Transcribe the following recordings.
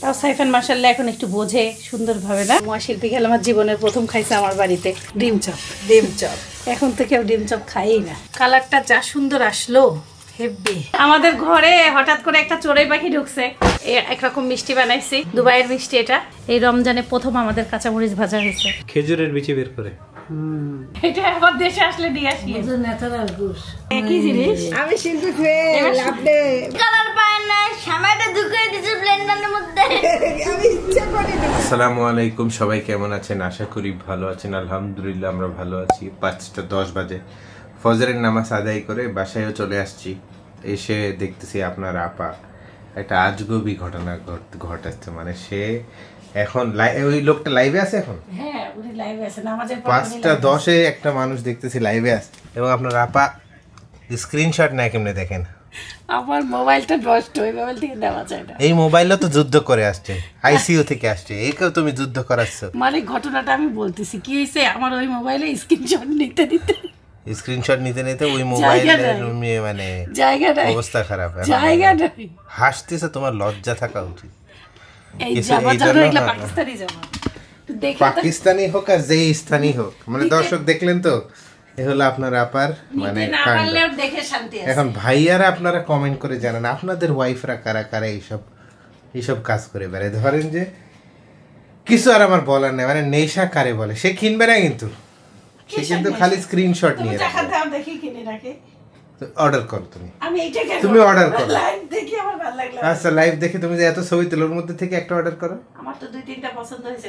তাও সাইফান মাশাআল্লাহ এখন একটু বোঝে সুন্দরভাবে না। মুয়া শিল্পী খেলে আমার জীবনের প্রথম খাইছে আমার বাড়িতে ডিম চপ। এখন তো কেউ ডিম চপ খাইই না। কালারটা যা সুন্দর আসলো হেভি। আমাদের ঘরে হঠাৎ করে একটা চড়ুই পাখি ঢুকছে। একরকম মিষ্টি বানাইছি, দুবাইয়ের মিষ্টি এটা। এই রমজানে প্রথম আমাদের কাঁচামরিচ ভাজা হয়েছে খেজুরের বিচি বের করে। এটা আবার দেশে আসলে দিয়ে আসি। ন্যাচারাল জুস একই জিনিস। আমি শিল্পী ফেল আপনি কালার পায় না, সামাইটা ঢুকিয়ে দিয়েছে ব্লেন্ডারের মধ্যে। আমি ইচ্ছা করে। আসসালামু আলাইকুম, সবাই কেমন আছেন? আশা করি ভালো আছেন। আলহামদুলিল্লাহ আমরা ভালো আছি। 5:10 বাজে ফজরের নামাজ আদায় করে বাসায়ও চলে আসছি। এসে দেখতেছি আপনার আপা একটা আজগবি ঘটনা ঘটাচ্ছে। মানে সে এখন ওই লোকটা লাইভে আছে এখন। হ্যাঁ উনি লাইভে আছে নামাজের পর। 5:10 একটা মানুষ দেখতেছি লাইভে আছে এবং আপনার আপা স্ক্রিনশট নেয় কেমনে দেখেন। আমার মোবাইলটা নষ্ট, ওই মোবাইল থেকে নেওয়া যায় না। এই মোবাইলও তো যুদ্ধ করে আসছে, আইসিইউ থেকে আসছে, একেও তুমি যুদ্ধ করাচ্ছ। মানে ঘটনাটা আমি বলতেছি কি হয়েছে, আমার ওই মোবাইলে স্ক্রিনশট নিতে ওই মোবাইলের মানে জায়গাটা অবস্থা খারাপ। জায়গাটা হাসতেছে, তোমার লজ্জা থাকা উচিত। পাকিস্তানি হোক আর যেই স্থানীয় হোক, মানে দর্শক দেখলেন তো, এ হলো আপনার আপার মানে এখন ভাইয়ারা আপনারা কমেন্ট করে জানান আপনাদের ওয়াইফরা কারা কারা এইসব কাজ করে বেড়ায়। ধরেন যে কিছু আর আমার বলার নেই, মানে নেশা কারে বলে, সে কিনবে না কিন্তু সে কিন্তু খালি স্ক্রিনশট নিয়ে রাখে। অর্ডার করো তুমি অর্ডার করো। আচ্ছা লাইভ দেখে তুমি যে এত ছবি তোলার মধ্যে থেকে একটা অর্ডার করো। আমার তো 2-3টা পছন্দ হয়েছে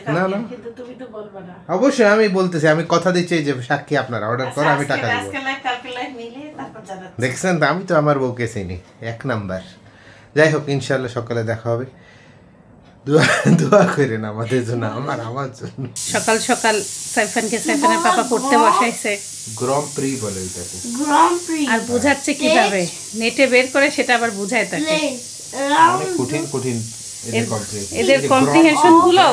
কিন্তু তুমি তো বলবে না। অবশ্যই আমি বলতেছি, আমি কথা দিচ্ছি যে সাক্ষী আপনারা অর্ডার করো, আমি টাকা দেব। দেখছেন তো, আমি তো আমার বউকে চিনি 1 নাম্বার। যাই হোক ইনশাআল্লাহ সকালে দেখা হবে। দোয়া করেন আমাদের জন্য, আমার জন্য। সকাল সকাল সাইফানের পাপা পড়তে বসাইছে। গ্রাম প্রি বলে এটাকে, গ্রাম প্রি। আর বোঝাচ্ছে কিভাবে নেটে বের করে সেটা আবার বোঝায় তাকে। অনেক কঠিন এদের কম্প্রিহেনশন গুলো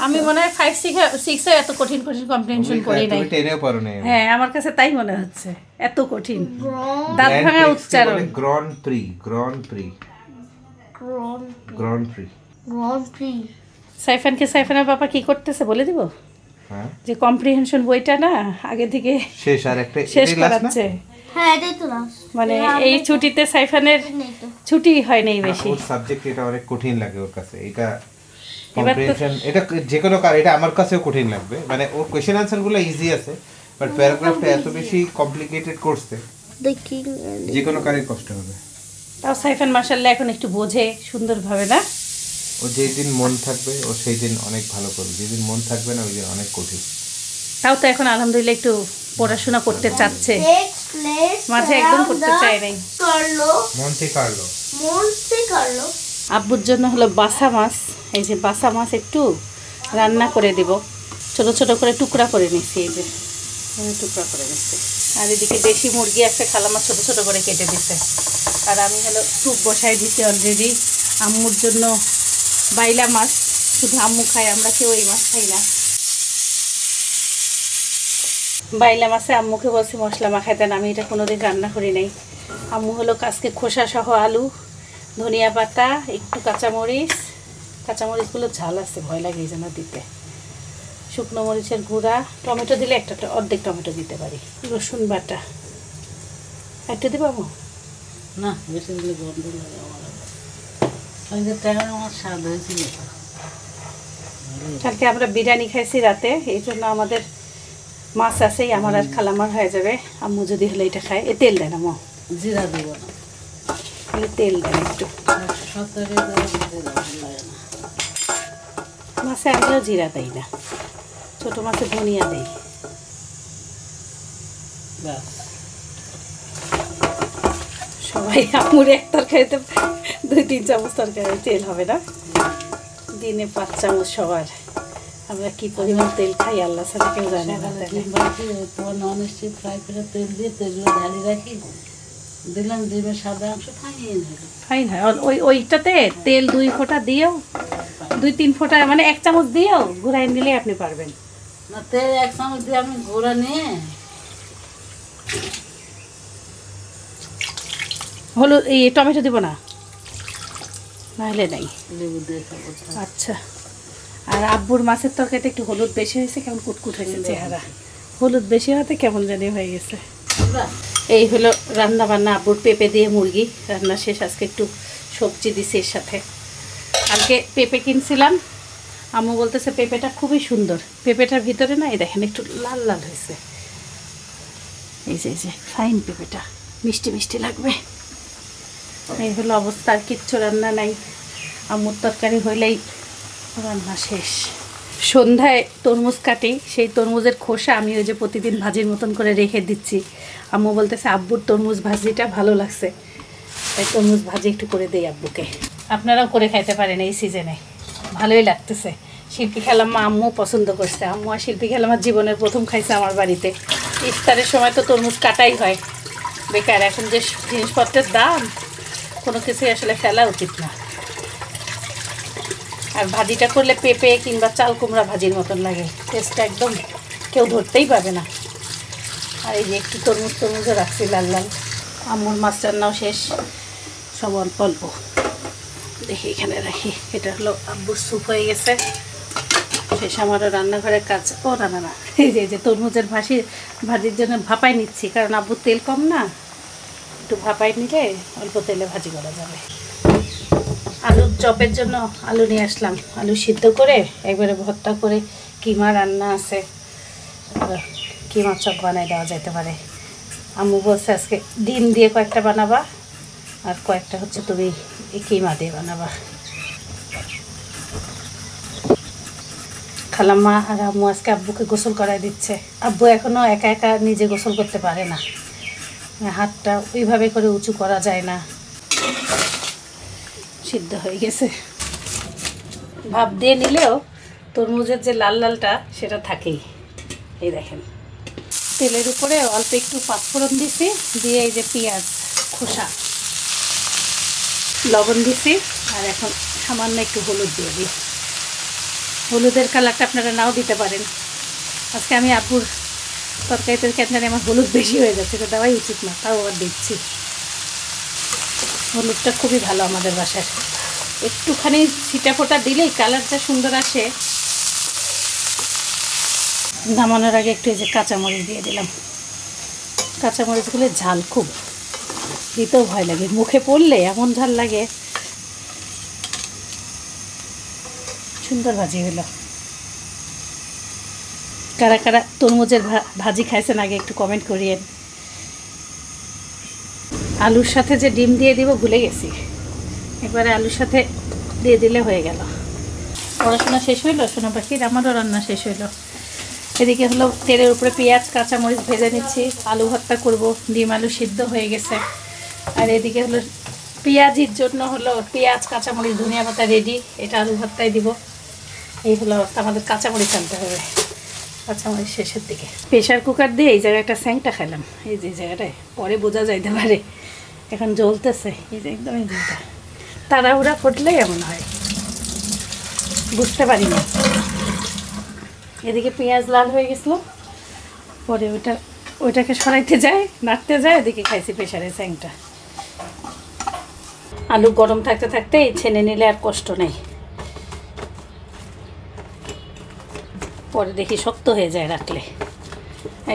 আমি মনে হয় 5-6 এ এত কঠিন কম্প্রিহেনশন করি নাই। তুমি টেনেও পারো না। হ্যাঁ আমার কাছে তাই মনে হচ্ছে, এত কঠিন দাঁত ভাঙা উচ্চারণ। গ্রান প্রি। সাইফানের বাবা কি করতেছে বলে দিব? যে কম্প্রিহেনশন বইটা না আগে থেকে শেষ করাচ্ছে। হ্যাঁ এটাই তো না, মানে এই ছুটিতে সাইফানের ছুটি হয় নাই বেশি। ওর সাবজেক্ট এটা অনেক কঠিন লাগে ওর কাছে। এটা কম্প্রিহেনশন, এটা যে কোনো কার, এটা আমার কাছেও কঠিন লাগবে। মানে ওর কোশ্চেন আনসার গুলো ইজি আছে, বাট প্যারাগ্রাফটা এত বেশি কমপ্লিকেটেড করতে দেখি যে কোনো কারের কষ্ট হবে। তাও সাইফান মাশাআল্লাহ এখন একটু বোঝে সুন্দরভাবে না। ও যেদিন মন থাকবে ও সেই দিন অনেক ভালো করবে, যেদিন মন থাকবে না ওই দিন অনেক কঠিন। তাও তো এখন আলহামদুলিল্লাহ একটু পড়াশোনা করতে চাচ্ছে, মাঝে একদম করতে চায় নাই। আব্বুর জন্য হলো বাসা মাছ। এই যে বাসা মাছ একটু রান্না করে দেব, ছোট ছোট করে টুকরা করে নিচ্ছি। এই যে টুকরা করে নিচ্ছে। আর এদিকে দেশি মুরগি একটা খালামা ছোট ছোট করে কেটে দিচ্ছে। আর আমি হলো স্যুপ বসাই দিচ্ছি অলরেডি। আম্মুর জন্য বাইলা মাছ, শুধু আম্মু খায়, আমরা কেউ এই মাছ খাই না। বাইলা মাছে আম্মুকে বলছি মশলা মাখাইতে, আমি এটা কোনোদিন রান্না করি নাই। আম্মু হলো আজকে খোসা সহ আলু, ধনিয়া পাতা, একটু কাঁচামরিচগুলো ঝাল আছে, ভয় লাগে এই জন্য দিতে। শুকনো মরিচের গুঁড়া, টমেটো দিলে একটা অর্ধেক টমেটো দিতে পারি, রসুন বাটা একটু দিব আম্মু। না বেশি দিলে গন্ধ লাগে আমার স্বাদ হয়েছিল। কালকে আমরা বিরিয়ানি খাইছি রাতে, এই জন্য আমাদের মাছ আছেই, আমার আর খালামার হয়ে যাবে। আম্মু যদি হলে এটা খায়। এ তেল দেয় না মা, জিরা দেবো না, তেল দেয় একটু। মাছে আগলেও জিরা দেয় না, ছোট মাছে ধনিয়া দেয়। সবাই আম্মুর এক তরকারিতে 2-3 চামচ তরকারি তেল হবে না, দিনে 5 চামচ সবার। আমরা কি পরিমাণ তেল খাই আল্লাহ ছাড়া কেউ জানে না। তোমার নন স্টিক ফ্রাই করে তেল দিয়ে তেলগুলো ঢালি রাখি, দিলাম ডিমের সাদা অংশ ফাইন হয়। ওইটাতে তেল 2 ফোঁটা দিয়েও, 2-3 ফোঁটা মানে 1 চামচ দিয়েও ঘুরাই নিলে আপনি পারবেন না। তেল 1 চামচ দিয়ে আমি ঘোরা নিয়ে হলো। এই টমেটো দিব না, নাহলে নাই। লেবু দিয়ে খাবো। আচ্ছা, আর আব্বুর মাছের তরকারিতে একটু হলুদ বেশি হয়েছে, কেমন কুটকুট হয়েছে চেহারা। হলুদ বেশি হতে কেমন জানি হয়ে গেছে। এই হলো রান্না বান্না। আব্বুর পেঁপে দিয়ে মুরগি রান্না শেষ। আজকে একটু সবজি দিছি এর সাথে। কালকে পেঁপে কিনছিলাম, আম্মু বলতেছে পেঁপেটা খুবই সুন্দর। পেঁপেটার ভিতরে না এই দেখেন একটু লাল লাল হয়েছে। এই যে ফাইন পেঁপেটা, মিষ্টি মিষ্টি লাগবে। এই হলো অবস্থা, আর কিচ্ছু রান্না নাই। আম্মুর তরকারি হইলেই রান্না শেষ। সন্ধ্যায় তরমুজ কাটি, সেই তরমুজের খোসা আমি ওই যে প্রতিদিন ভাজির মতন করে রেখে দিচ্ছি। আম্মু বলতেছে আব্বুর তরমুজ ভাজিটা ভালো লাগছে, তাই তরমুজ ভাজি একটু করে দিই আব্বুকে। আপনারাও করে খাইতে পারেন এই সিজনে, ভালোই লাগতেছে। শিল্পী খেলাম্মা আম্মু পছন্দ করছে। আম্মু আর শিল্পী খেলাম্মার জীবনের প্রথম খাইছে আমার বাড়িতে। ইফতারের সময় তো তরমুজ কাটাই হয়, বেকার। এখন যে জিনিসপত্রের দাম, কোনো কিছুই আসলে ফেলা উচিত না। আর ভাজিটা করলে পেঁপে কিংবা চাল কুমড়া ভাজির মতন লাগে, টেস্টটা একদম কেউ ধরতেই পাবে না। আর এই যে একটু তরমুজও রাখছি লাল লাল। আম্মুর মাছ রান্নাও শেষ, সব অল্প অল্প। দেখি এখানে রাখি। এটা হলো আব্বুর স্যুপ হয়ে গেছে শেষ। আমারও রান্নাঘরের কাজ। ও না, এই যে তরমুজের ভাজির জন্য ভাপাই নিচ্ছি, কারণ আব্বুর তেল কম না, একটু ভাপাই নিলে অল্প তেলে ভাজি করা যাবে। আলুর চপের জন্য আলু নিয়ে আসলাম, আলু সিদ্ধ করে একবারে ভর্তা করে কিমা রান্না আছে, কিমা চপ বানাই দেওয়া যেতে পারে। আম্মু বলছে আজকে ডিম দিয়ে কয়েকটা বানাবা, আর কয়েকটা হচ্ছে তুমি এই কিমা দিয়ে বানাবা। খালাম্মা আর আম্মু আজকে আব্বুকে গোসল করাই দিচ্ছে। আব্বু এখনও একা একা নিজে গোসল করতে পারে না, হাতটা ওইভাবে করে উঁচু করা যায় না। সিদ্ধ হয়ে গেছে। ভাপ দিয়ে নিলেও তরমুজের যে লাল লালটা সেটা থাকেই। এই দেখেন, তেলের উপরে অল্প একটু পাঁচফোড়ন দিছি, দিয়ে এই যে পেঁয়াজ খোসা, লবণ দিছি, আর এখন সামান্য একটু হলুদ দিয়ে দিই। হলুদের কালারটা আপনারা নাও দিতে পারেন। আজকে আমি আব্বুর তরকারিতে কেন জানি আমার হলুদ বেশি হয়ে যাচ্ছে, এটা দেওয়াই উচিত না, তাও আবার দিচ্ছি। হলুদটা খুবই ভালো আমাদের বাসায়, একটুখানি ছিটা ফোটা দিলেই কালারটা সুন্দর আসে। নামানোর আগে একটু এই যে কাঁচামরিচ দিয়ে দিলাম। কাঁচামরিচগুলো ঝাল খুব, দিতেও ভয় লাগে, মুখে পড়লে এমন ঝাল লাগে। সুন্দর ভাজি হলো। কারা কারা তরমুজের ভাজি খাইছেন আগে একটু কমেন্ট করিয়েন। আলুর সাথে যে ডিম দিয়ে দিব ভুলে গেছি, একবারে আলুর সাথে দিয়ে দিলে হয়ে গেল। পড়াশোনা শেষ হইলো সোনা পাখির, আমারও রান্না শেষ হইলো। এদিকে হলো তেলের উপরে পেঁয়াজ কাঁচামরিচ ভেজে নিচ্ছি, আলু ভর্তা করব, ডিম আলু সিদ্ধ হয়ে গেছে। আর এদিকে হলো পেঁয়াজির জন্য হলো পেঁয়াজ কাঁচামরিচ ধনিয়া পাতা রেডি, এটা আলু ভর্তায় দিব। এই হলো অবস্থা, আমাদের কাঁচামরিচ আনতে হবে, কাঁচামরিচ শেষের দিকে। প্রেশার কুকার দিয়ে এই জায়গায় একটা স্যাংটা খাইলাম, এই যে জায়গাটায়, পরে বোঝা যাইতে পারে। এখন জ্বলতেছে, এই যে একদম এই জায়গাটা তাড়াহুড়া ফুটলেই এমন হয়, বুঝতে পারি না। এদিকে পেঁয়াজ লাল হয়ে গেছিলো, পরে ওইটাকে সরাইতে যায়, নাড়তে যায়, ওদিকে খাইছি প্রেশারে স্যাংটা। আলু গরম থাকতে থাকতে ছেনে নিলে আর কষ্ট নেই, পরে দেখি শক্ত হয়ে যায় রাখলে।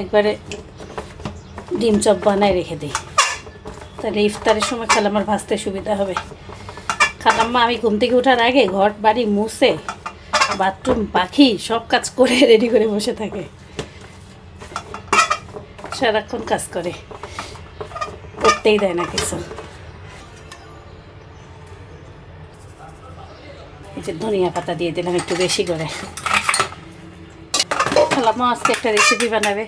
একবারে ডিম চপ বানায় রেখে দিই, তাহলে ইফতারের সময় খালাম্মার ভাজতে সুবিধা হবে। খালাম্মা আমি ঘুম থেকে ওঠার আগে ঘর বাড়ি মুছে, বাথরুম পাখি সব কাজ করে রেডি করে বসে থাকে, সারাক্ষণ কাজ করে, করতেই দেয় না কিছু। এই যে ধনিয়া পাতা দিয়ে দিলাম একটু বেশি করে। খালাম্মা আজকে একটা রেসিপি বানাবে,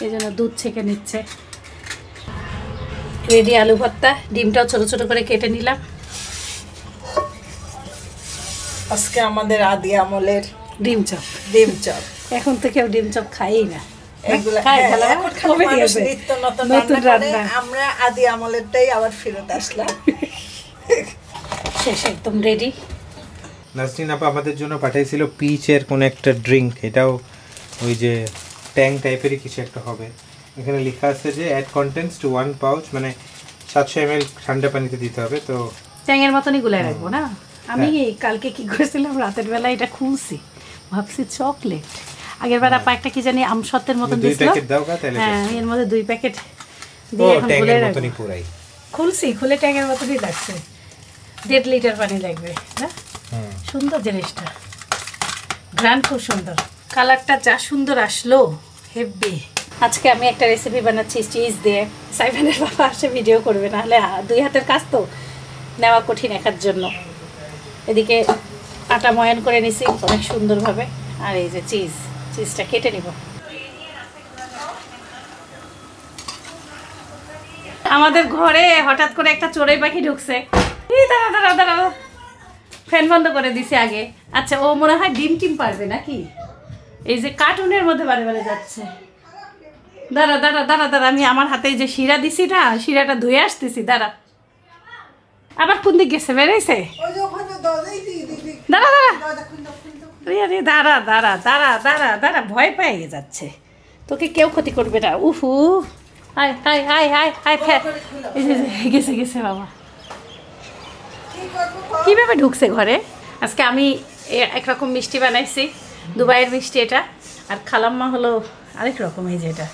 এই জন্য দুধ ছেঁকে নিচ্ছে। রেডি আলু ভর্তা, ডিমটাও ছোট ছোট করে কেটে নিলাম। আজকে আমাদের আদি আমলের ডিম চপ। এখন তো কেউ ডিম চপ খাই না, এগুলা খায় হ্যাঁ, খালা, এখন খালি কমে মানুষ গেছে। নিত্য নতুন নতুন রান্না করে। রান্না। আমরা আদি আমলেরটাই আবার ফেরত আসলাম। শেষ একদম রেডি। নাসরিন আপা আমাদের জন্য পাঠিয়েছিল পিচের কোনো একটা ড্রিঙ্ক, এটাও ওই যে ট্যাং টাইপেরই কিছু একটা হবে। এখানে লেখা আছে যে অ্যাড কন্টেন্টস টু 1 পাউচ, মানে 700 ml ঠান্ডা পানিতে দিতে হবে। তো ট্যাঙের মতনই গুলাই রাখবো না? আমি কালকে কি করেছিলাম, রাতের বেলা এটা খুলছি, ভাবছি চকলেট। আগের বার আপা একটা কি জানি আমসত্ত্বের মতো দিছিল, হ্যাঁ এর মধ্যে 2 প্যাকেট দিয়ে এখন খুলে রাখবো। খুলছি, খুলে ট্যাঙ্কের মতনই লাগছে। 1.5 লিটার পানি লাগবে না? সুন্দর জিনিসটা, গ্রান খুব সুন্দর, কালারটা যা সুন্দর আসলো, হেভি। আজকে আমি একটা রেসিপি বানাচ্ছি চিজ দিয়ে। সাইফানের বাবা আসে ভিডিও করবে, নাহলে 2 হাতের কাজ তো নেওয়া কঠিন একার জন্য। এদিকে আটা ময়ান করে নিছি অনেক সুন্দরভাবে, আর এই যে চিজটা কেটে নিব। আমাদের ঘরে হঠাৎ করে একটা চড়ুই পাখি ঢুকছে। দাঁড়া, ফ্যান বন্ধ করে দিছি আগে। আচ্ছা, ও মনে হয় ডিম টিম পারবে নাকি? এই যে কার্টুনের মধ্যে বারে বারে যাচ্ছে। দাঁড়া, আমি আমার হাতে যে শিরা দিছি না, শিরাটা ধুয়ে আসতেছি। দাঁড়া, আবার কোন দিক গেছে, বেড়েছে? দাঁড়া, ভয় পেয়ে যাচ্ছে। তোকে কেউ ক্ষতি করবে না। উফু, হাই গেছে বাবা। কিভাবে ঢুকছে ঘরে? আজকে আমি একরকম মিষ্টি বানাইছি, দুবাইয়ের মিষ্টি এটা, আর খালাম্মা হলো আরেক রকম। এই যে এটা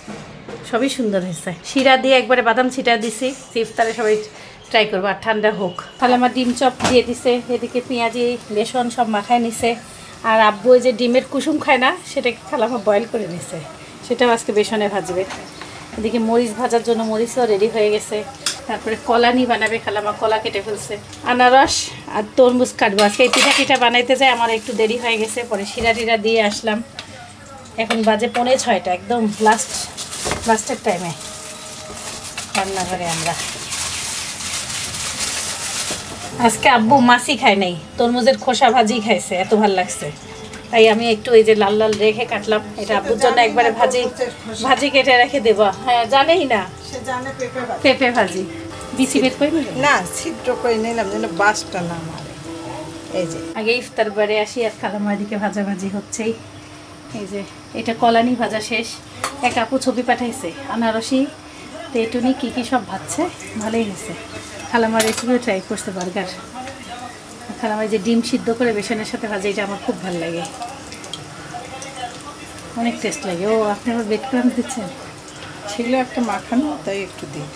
সবই সুন্দর হয়েছে। শিরা দিয়ে একবারে বাদাম ছিটা দিছি। ইফতারে সবাই ট্রাই করবো, আর ঠান্ডা হোক। খালাম্মা ডিম চপ দিয়ে দিছে, এদিকে পেঁয়াজি বেসন সব মাখায় নিছে। আর আব্বু যে ডিমের কুসুম খায় না, সেটাকে খালাম্মা বয়েল করে নিছে, সেটাও আজকে বেসনে ভাজবে। এদিকে মরিচ ভাজার জন্য মরিচও রেডি হয়ে গেছে। তারপরে কলানি বানাবে খালাম্মা, কলা কেটে ফেলছে। আনারস আর তরমুজ কাটবো। আজকে এই পিঠা বানাইতে যাই আমার একটু দেরি হয়ে গেছে, পরে শিরা টিরা দিয়ে আসলাম। এখন বাজে 5:45, একদম লাস্টের টাইমে রান্নাঘরে আমরা। আজকে আব্বু মাছই খায় নাই, তরমুজের খোসা ভাজি খাইছে, এত ভাল লাগছে। তাই আমি একটু এই যে লাল রেখে কাটলাম। এটা আব্বুর জন্য একবারে ভাজি কেটে রেখে দেবো। হ্যাঁ, জানেই না পেঁপে ভাজি। বিচি বের করে নিলাম না, ছিদ্র করে নিলাম যেন বাসটা না মারে। এই যে আগে ইফতার বারে আসি, আর খালাম্মা এদিকে ভাজাভাজি হচ্ছেই। এই যে এটা কলানি ভাজা শেষ। এক আপু ছবি পাঠাইছে, আনারসি তেঁতুনি কি সব ভাজছে, ভালোই হয়েছে। খালাম্মার রেসিপিও ট্রাই করতে, বার্গার। খালাম্মা যে ডিম সিদ্ধ করে বেসনের সাথে ভাজে, এটা আমার খুব ভালো লাগে, অনেক টেস্ট লাগে। ও, আপনি আবার বেড ক্রাম দিচ্ছেন? ছিল একটা মাখানো, তাই একটু দিই।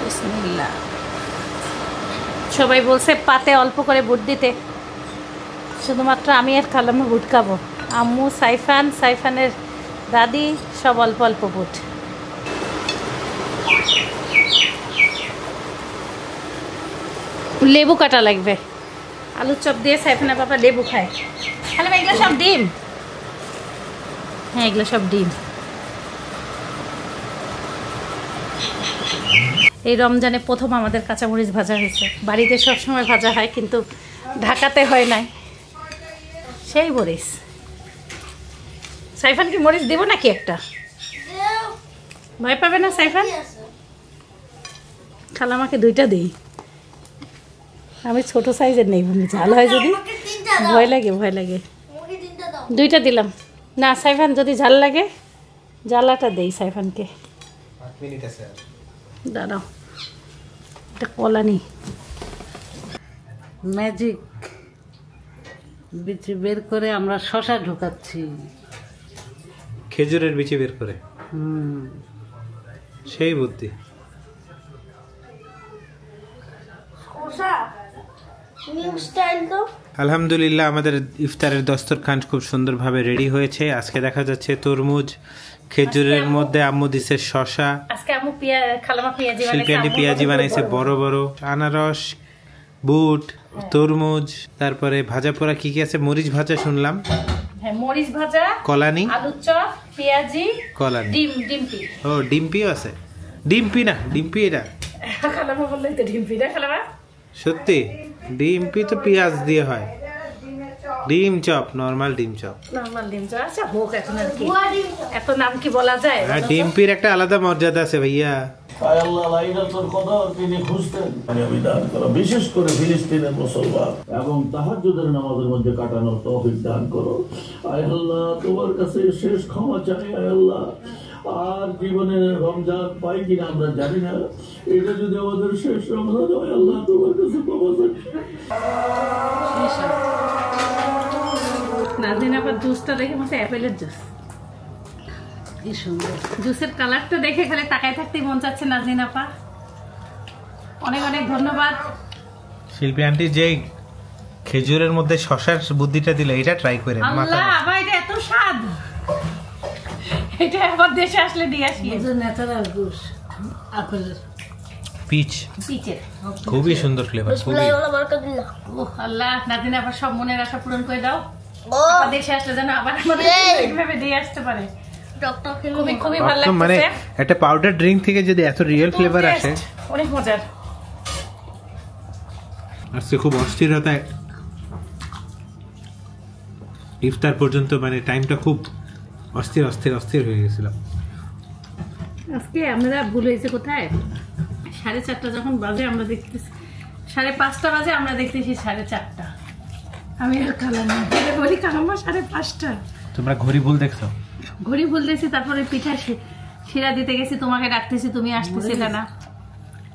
বিসমিল্লাহ। সবাই বলছে পাতে অল্প করে বুট দিতে, শুধুমাত্র আমি আর খালাম্মা বুট খাবো। আম্মু, সাইফানের দাদি সব অল্প অল্প বুট। লেবু কাটা লাগবে, আলুর চপ দিয়ে সাইফানের বাবা লেবু খায়। খালাম্মা এগুলো সব ডিম? হ্যাঁ, এগুলো সব ডিম। এই রমজানে প্রথম আমাদের কাঁচামরিচ ভাজা হয়েছে। বাড়িতে সবসময় ভাজা হয়, কিন্তু ঢাকাতে হয় নাই। সেই মরিচ। সাইফান কি মরিচ দিব নাকি একটা? ভয় পাবে না সাইফান? খালামাকে 2টা দিই, আমি ছোট সাইজের নেই, ঝাল হয় যদি ভয় লাগে। 2টা দিলাম না। সাইফান যদি ঝাল লাগে, জ্বালাটা দেই সাইফানকে। দাঁড়াও, এটা কলানি ম্যাজিক বিচি বের করে আমরা শশা ঢোকাচ্ছি। খেজুরের বিচি বের করে, সেই বুদ্ধি। আলহামদুলিল্লাহ, আমাদের ইফতারের দস্তরখান খুব সুন্দরভাবে রেডি হয়েছে। আজকে দেখা যাচ্ছে তরমুজ, খেজুরের মধ্যে আম্মু দিছে শশা, আজকে আম্মু খালামা পেঁয়াজি বানাইছে বড় বড়, আনারস, বুট, তরমুজ, তারপরে ভাজা পোড়া কি আছে, মরিচ ভাজা শুনলাম, হ্যাঁ মরিচ ভাজা, কলানি, আলুর চপ, পেঁয়াজি, কলানি, ডিম্পি। ও ডিম্পিও আছে। ডিম্পি না, ডিম্পি এটা খালামা বললেই তো ডিম্পি না খালামা। সত্যি ডিম্পি তো পেঁয়াজ দিয়ে হয়। ডিম চপ, নরমাল ডিম চপ। আচ্ছা হোক, এখন আর কি এত নাম কি বলা যায়? হ্যাঁ, ডিম্পির একটা আলাদা মর্যাদা আছে ভাইয়া। আল্লাহ লাইলাতুল কদর তিনি খুঁজতেন, বিধান করো বিশেষ করে ফিলিস্তিনের মুসলমান এবং তাহাজ্জুদের নামাজের মধ্যে কাটানোর তৌফিক দান করো। আয় আল্লাহ, তোমার কাছে শেষ ক্ষমা চাই। আয় আল্লাহ, আর জীবনে রমজান পাই কিনা আমরা জানি না। এটা যদি আমাদের শেষ রমজান হয়, আল্লাহ তোমার কাছে ক্ষমা চাচ্ছি। নাজনীন আপার জুসটা দেখে মনে হচ্ছে অ্যাপেলের জুস। কি সুন্দর জুসের কালারটা দেখে খালি তাকায় থাকতেই মন চাচ্ছে নাজনীন আপা। অনেক অনেক ধন্যবাদ শিল্পী আন্টি। যে খেজুরের মধ্যে শশার বুদ্ধিটা দিলে, এটা ট্রাই করে আল্লাহ আবার এটা এত স্বাদ। এটা আবার দেশে আসলে দিয়ে আসি। ন্যাচারাল জুস আপেলের পিচের খুবই সুন্দর ফ্লেভার। খুবই ওহ আল্লাহ, নাজনীন আপার সব মনের আশা পূরণ করে দাও। দেশে আসলে যেন আবার আমাদের এইভাবে দিয়ে আসতে পারে। খুবই খুবই ভালো লাগছে। মানে একটা পাউডার ড্রিঙ্ক থেকে যদি এত রিয়েল ফ্লেভার আসে, অনেক মজার। আজকে খুব অস্থিরতা ইফতার পর্যন্ত, মানে টাইমটা খুব অস্থির অস্থির অস্থির হয়ে গেছিল। আজকে আমরা ভুল হয়েছে কোথায়, 4:30 যখন বাজে আমরা দেখতেছি 5:30 বাজে, আমরা দেখতেছি 4:30। আমি আর খালাম্মা বলি, খালাম্মা 5:30। তোমরা ঘড়ি ভুল দেখছো? ঘড়ি ভুল দেখছি। তারপরে পিঠা শিরা দিতে গেছি, তোমাকে ডাকতেছি, তুমি আসতেছিলে না,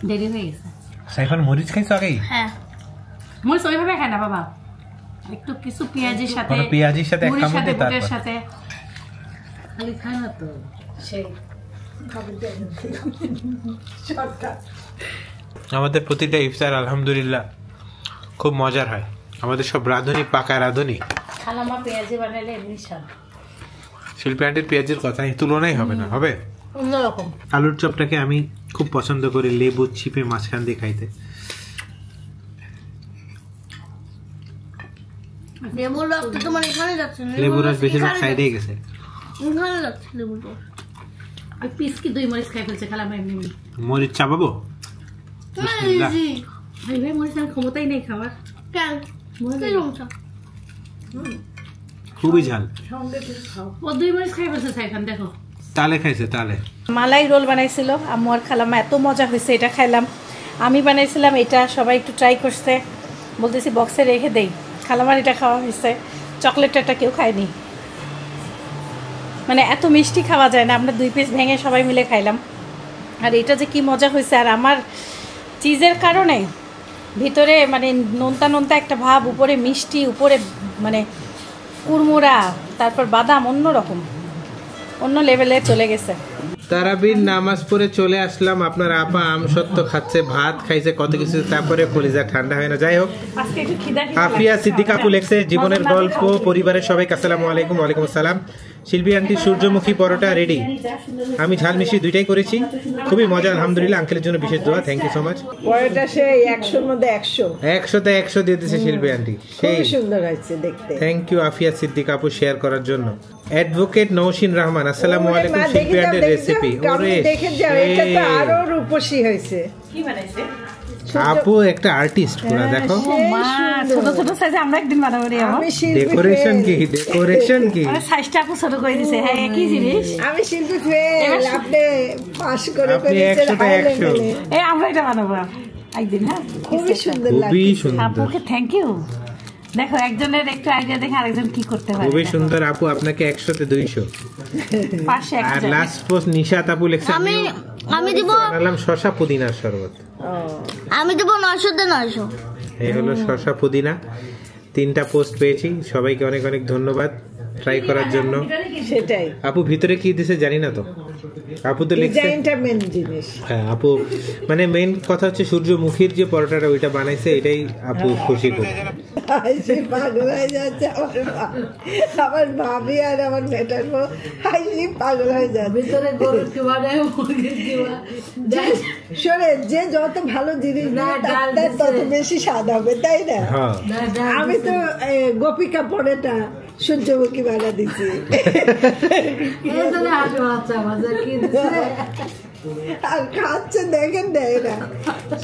দেরি হয়ে গেছে। সাইফান মরিচ খাইছো আগেই? হ্যাঁ, মরিচ ওইভাবে খায় না বাবা, একটু কিছু পেঁয়াজের সাথে, পেঁয়াজের সাথে মুড়ির সাথে, বুটের সাথে। খালি খায় না তো সেই। আমাদের প্রতিটা ইফতার আলহামদুলিল্লাহ খুব মজার হয়। আমাদের সব রাঁধুনি, পাকা রাঁধুনি। খালাম্মা পেঁয়াজি বানাইলে এমনি স্বাদ। শিল্পী আন্টির পেঁয়াজের কথাই তুলনাই হবে না, হবে অন্যরকম। আলুর চপটাকে আমি খুব পছন্দ করি লেবু চিপে মাঝখান দিয়ে খাইতে। লেবুর রস তো তোমার এখানে যাচ্ছে না, লেবুর রস বেশিরভাগ সাইডেই গেছে। এখানে যাচ্ছে লেবুর রস। আর পিস কি 2 মরিচ খাই ফেলছে খালাম্মা এমনি। মরিচ চাপাবো? বিসমিল্লাহ। ভাই ভাই মরিচ আমার ক্ষমতাই নেই খাবার। কেন? খুবই ঝাল। ও 2 মরিচ খাই ফেলছে সাইফান, দেখো। তালে খাইছে তালে। মালাই রোল বানাইছিল আম্মু আর খালাম্মা, এত মজা হয়েছে, এটা খাইলাম। আমি বানাইছিলাম এটা, সবাই একটু ট্রাই করছে, বলতেছি বক্সে রেখে দেই। খালাম্মার এটা খাওয়া হয়েছে, চকলেটটা কেউ খায়নি। মানে এত মিষ্টি খাওয়া যায় না, আমরা 2 পিস ভেঙে সবাই মিলে খাইলাম। আর এটা যে কি মজা হয়েছে, আর আমার চিজের কারণে ভিতরে মানে নোনতা নোনতা একটা ভাব, উপরে মিষ্টি, উপরে মানে কুড়মুড়া, তারপর বাদাম, অন্যরকম অন্য লেভেলে চলে গেছে। তারাবির নামাজ পড়ে চলে আসলাম। আপনার আপা আমসত্ত্ব খাচ্ছে, ভাত খাইছে, কত কিছু, তারপরে কলিজা ঠান্ডা হয় না। যাই হোক, আজকে একটু খিদা আফিয়া সিদ্দিক আপু লেখছে জীবনের গল্প, পরিবারের সবাইকে আসসালামু আলাইকুম। ওয়ালাইকুম আসসালাম। শিল্পী আন্টি সূর্যমুখী পরোটা রেডি, আমি ঝাল মিষ্টি দুইটাই করেছি, খুবই মজা আলহামদুলিল্লাহ। আঙ্কেলের জন্য বিশেষ দোয়া, থ্যাংক ইউ সো মাচ। পরোটা সেই 100-র মধ্যে 100, 100-তে 100 দিয়ে দিয়েছে শিল্পী আন্টি, সেই খুব সুন্দর হয়েছে দেখতে। থ্যাংক ইউ আফিয়া সিদ্দিক আপু শেয়ার করার জন্য। অ্যাডভোকেট নওশিন রহমান আসসালামু আলাইকুম। শিল্পী আন্টির রেসিপি, ওরে দেখে যাও, এটা তো আরো রূপসী হয়েছে। কি বানাইছে আপু একটা আর্টিস্ট পুরো, দেখো মা, ছোট ছোট সাইজে আমরা একদিন বানাবো রে। আমি শিল্পী ডেকোরেশন কি, ডেকোরেশন কি, আরে সাইজটা আপু ছোট করে দিয়েছে। হ্যাঁ, কি জিনিস, আমি শিল্পী ফেল, আপনি পাস করে আপনি ফেলেছেন 100-তে হাই 100। লেভেলে। এই আমরা এটা বানাবো একদিন। হ্যাঁ, খুবই সুন্দর খুবই লাগছে। সুন্দর, আপুকে থ্যাংক ইউ। দেখো একজনের একটু আইডিয়া দেখে আরেকজন কি করতে পারে। খুবই সুন্দর আপু, আপনাকে 100-তে 200। পাশে আর একজন। লাস্ট পোস্ট নিশাত আপু লেখছে আমি দিব, বানালাম শসা পুদিনার শরবত। আমি দেবো 900-তে 900। এই হলো শসা পুদিনা। 3টা পোস্ট পেয়েছি, সবাইকে অনেক অনেক ধন্যবাদ ট্রাই করার জন্য। সেটাই, আপু ভিতরে কি দিছে জানি না তো, আপু তো লিখছে। ডিজাইনটা মেন জিনিস। হ্যাঁ আপু, মানে মেইন কথা হচ্ছে সূর্যমুখীর যে পরোটাটা ওইটা বানাইছে, এটাই আপু খুশি খুব। হাসি পাগল হয়ে যাচ্ছে আমার ভাবি আর আমার বেটার বউ, হাসি পাগল হয়ে যাচ্ছে। ভিতরে গরুর কিমা নেই, মুরগির কিমা। শোনে, যে যত ভালো জিনিস দিবে তার তত বেশি স্বাদ হবে, তাই না? হ্যাঁ আমি তো গোপিকা পরোটা সূর্যমুখী বানা দিচ্ছি, আর খাচ্ছে দেখেন না এরা,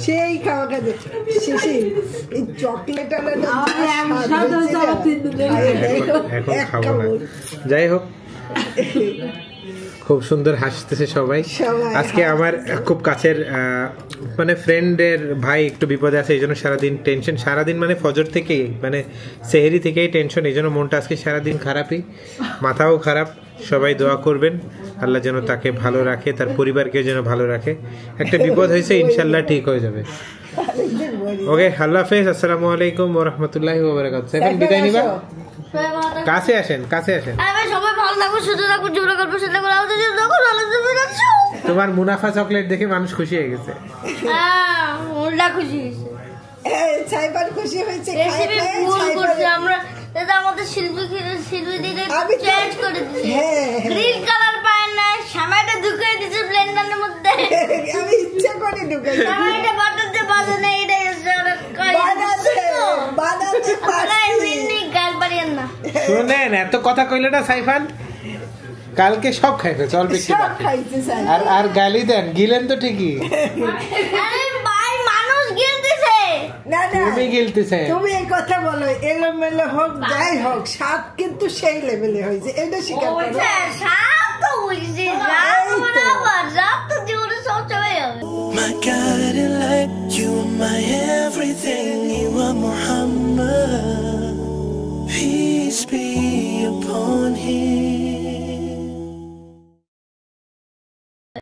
সেই খাওয়া খাচ্ছে। শিশি এই চকলেট এখন খাবো না। যাই হোক, খুব সুন্দর হাসতেছে সবাই। সবাই আজকে আমার খুব কাছের মানে ফ্রেন্ডের ভাই একটু বিপদে আছে, এই জন্য সারাদিন টেনশন, সারাদিন মানে ফজর থেকেই মানে সেহেরি থেকেই টেনশন, এই জন্য মনটা আজকে সারাদিন খারাপই, মাথাও খারাপ। সবাই দোয়া করবেন আল্লাহ যেন তাকে ভালো রাখে, তার পরিবারকে যেন ভালো রাখে। একটা বিপদ হয়েছে, ইনশাল্লাহ ঠিক হয়ে যাবে। ওকে, আল্লাহ হাফেজ, আসসালামু আলাইকুম ওয়া রাহমাতুল্লাহি ওয়া বারাকাতুহু। এখন বিদায় নিবা? কাছে আসেন, কাছে আসেন। সবাই ভালো থাকো, সুস্থ থাকো, জীবন গল্প শুনতে থাকো, আমাদের জন্য থাকো, ভালো থাকো। তোমার মুনাফা চকলেট দেখে মানুষ খুশি হয়ে গেছে। ওটা খুশি হয়েছে, সাইবার খুশি হয়েছে। রেসিপি ভুল করছে আমরা, এটা আমাদের শিল্পী দিদি চেঞ্জ করে দিয়েছে। গ্রিন কালার পায় না, সামাইটা ঢুকিয়ে দিয়েছে ব্লেন্ডারের মধ্যে। আমি ইচ্ছা করে ঢুকাই, সামাইটা বাটাতে বাজে না, এটা শুনেন, এত কথা কইলে না সাইফান, কালকে সব খাই ফেলছে, অল্প একটু আর গালি দেন, গিলেন তো ঠিকই। মানুষ গিলতেছে না না, তুমি গিলতেছে, তুমি এই কথা বলো, এলোমেলো হোক যাই হোক, স্বাদ কিন্তু সেই লেভেলে হয়েছে, এটা স্বীকার করো। স্বাদ তো হয়েছে, স্বাদ তো জীবনে সবসময় হবে। My guiding light, you are my everything, you are Muhammad. Peace be upon him.